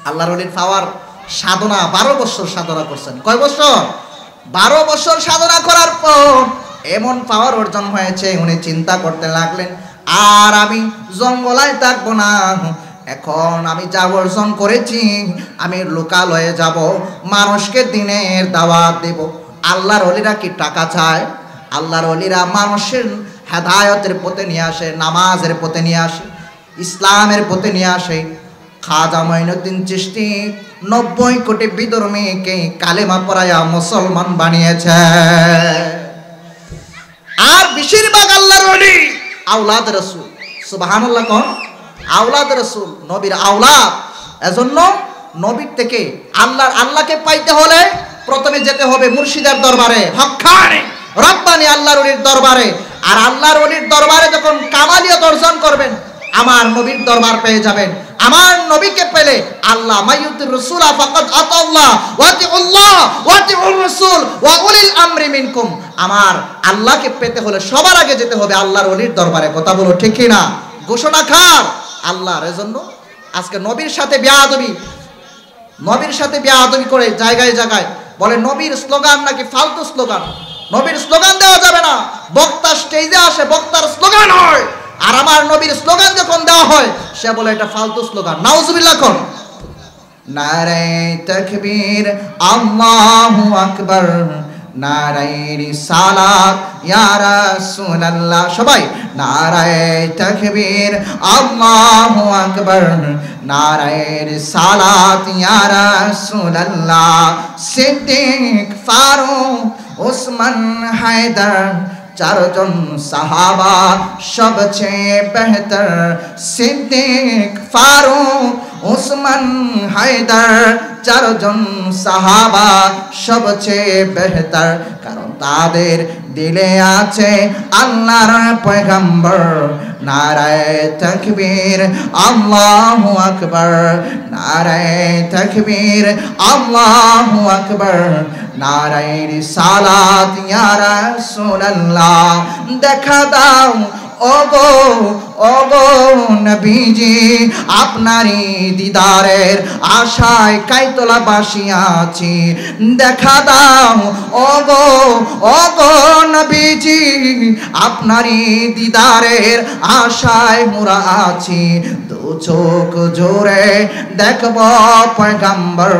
আল্লাহর ওলির পাওয়ার সাধনা 12 বছর সাধনা করছেন। কয় বছর? 12 বছর সাধনা করার পর এমন পাওয়ার অর্জন হয়েছে, উনি চিন্তা করতে লাগলেন আর আমি জঙ্গলায় থাকবো না, এখন আমি যা অর্জন করেছি আমি লোকালয়ে যাব, মানুষকে দিনের দাওয়াত দেব। আল্লাহর ওলিরা কি টাকা চায়? আল্লাহর ওলিরা মানুষের হেদায়েতের পথে নিয়ে আসে, নামাজের পথে নিয়ে আসে, ইসলামের পথে নিয়ে আসে। খাজা মঈনুদ্দিন চিশতি 90 কোটি বিধর্মীকে কালেমা পড়ায়া মুসলমান বানিয়েছে। আর বেশিরভাগ আল্লাহর ওলি আওলাদ রাসূল। সুবহানাল্লাহ কোন? আওলাদ রাসূল, নবীর আওলাদ। এজন্য নবীর থেকে আল্লাহকে পাইতে হলে প্রথমে যেতে হবে মুর্শিদের দরবারে, হক্কানি রব্বানি আল্লাহর ওলির দরবারে। আর আল্লাহর ওলির দরবারে যখন কামালিয়ত অর্জন করবেন, আমার নবীর দরবার পেয়ে যাবেন। আমার নবীকে পেলে আল্লাহ মাইয়ুতির রাসূলা ফাকাদ আতাল্লাহ ওয়া আতিউল্লাহ ওয়া আতিউর রাসূল ওয়া উলিল আমরি মিনকুম। আমার আল্লাহকে পেতে হলে সবার আগে যেতে হবে আল্লাহর ওলির দরবারে। কথা বলো ঠিক কি না? ঘোষণা খার আল্লাহর। এজন্য আজকে নবীর সাথে বেয়াদবি করে জায়গায় জায়গায় বলে নবীর স্লোগান নাকি ফালতু স্লোগান। নবীর স্লোগান দেওয়া যাবে না। বক্তা স্টেজে আসে, বক্তার স্লোগান হয়, আর আমার নবীর স্লোগান যখন দেওয়া হয় সে বলে এটা ফালতু স্লোগান। নাউজুবিল্লাহ কোন? নারে তাকবীর আল্লাহু আকবার, নারে রিসালাত ইয়া রাসূলুল্লাহ। সবাই নারে তাকবীর আল্লাহু আকবার, নারে রিসালাত ইয়া রাসূলুল্লাহ। সিদ্দিক, ফারুক, ওসমান, হায়দার, চারজন সাহাবা সবচেয়ে বেহতর। সিদ্দিক, ফারুক, ওসমান, হায়দার, চারজন সাহাবা সবচেয়ে বেহতর, কারণ তাদের দিলে আছে আল্লাহর পয়গম্বর। নারায়ে তাকবীর আল্লাহু আকবার, নারায়ে তাকবীর আল্লাহু আকবার, নারায়ে রিসালাত ইয়া রাসূলুল্লাহ। দেখা দাও ওগো ওগো নবীজি, আপনারই দিদারের আশায় কাইতলা বাসিয়া আছি। দেখা দাও ওগো ওগো নবীজি, আপনারই দিদারের আশায় মোরা আছি। দু চোখ জোরে দেখব পয়গম্বর।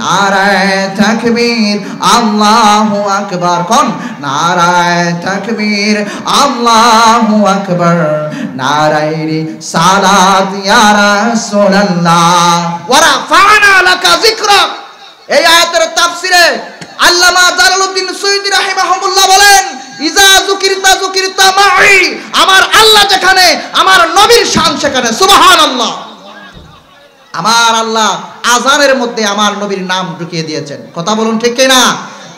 নারায়ে তাকবীর আল্লাহু আকবার। কোন? নারায়ে তাকবীর আল্লাহু আকবার, নারায়ে রিসালাত ইয়া রাসূলুল্লাহ ওয়া রাফা'না লাকা যিকরাক। এই আয়াতের তাফসিরে আল্লামা জালালউদ্দিন সুয়ুতী রাহিমাহুল্লাহ বলেন, ইজা যুকিরতা মা'i, আমার আল্লাহ যেখানে আমার নবীর শান সেখানে। সুবহানাল্লাহ। আমার আল্লাহ আযানের মধ্যে আমার নবীর নাম ঢুকিয়ে দিয়েছেন। কথা বলুন ঠিক কি না?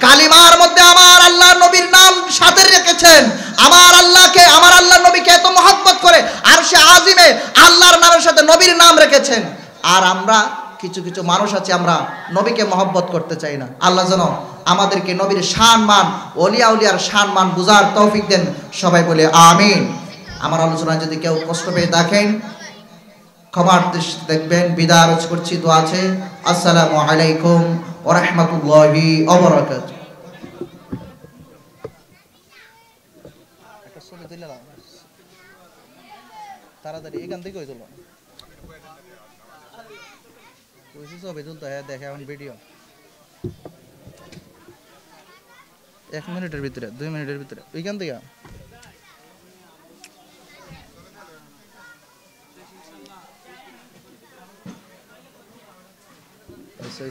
কালিমার মধ্যে আমার আল্লাহ নবীর নাম সাথে রেখেছেন। আমার আল্লাহকে, আমার আল্লাহর নবীকে এত মহব্বত করে আরশে আজিমে আল্লাহর নামের সাথে নবীর নাম রেখেছেন। আর আমরা কিছু কিছু মানুষ আছে, আমরা নবীকে মহব্বত করতে চাই না। আল্লাহ যেন আমাদেরকে নবীর সম্মান, ওলিয়া উলিয়ার সম্মান বুঝার তৌফিক দেন। সবাই বলে আমিন। আমার আলোচনায় যদি কেউ কষ্ট পেয়ে দেখেন, ক্ষমার দৃষ্টিতে দেখবেন। বিদায় করছি, দোয়া আছে। আসসালামু আলাইকুম ওয়া রাহমাতুল্লাহি ওয়া বারাকাতুহু। তাড়াতাড়ি এখান থেকে হয়ে চলো। ছবি তুলতে দেখে এখন ভিডিও 1 মিনিটের ভিতরে, 2 মিনিটের ভিতরে ওইখান থেকে। আচ্ছা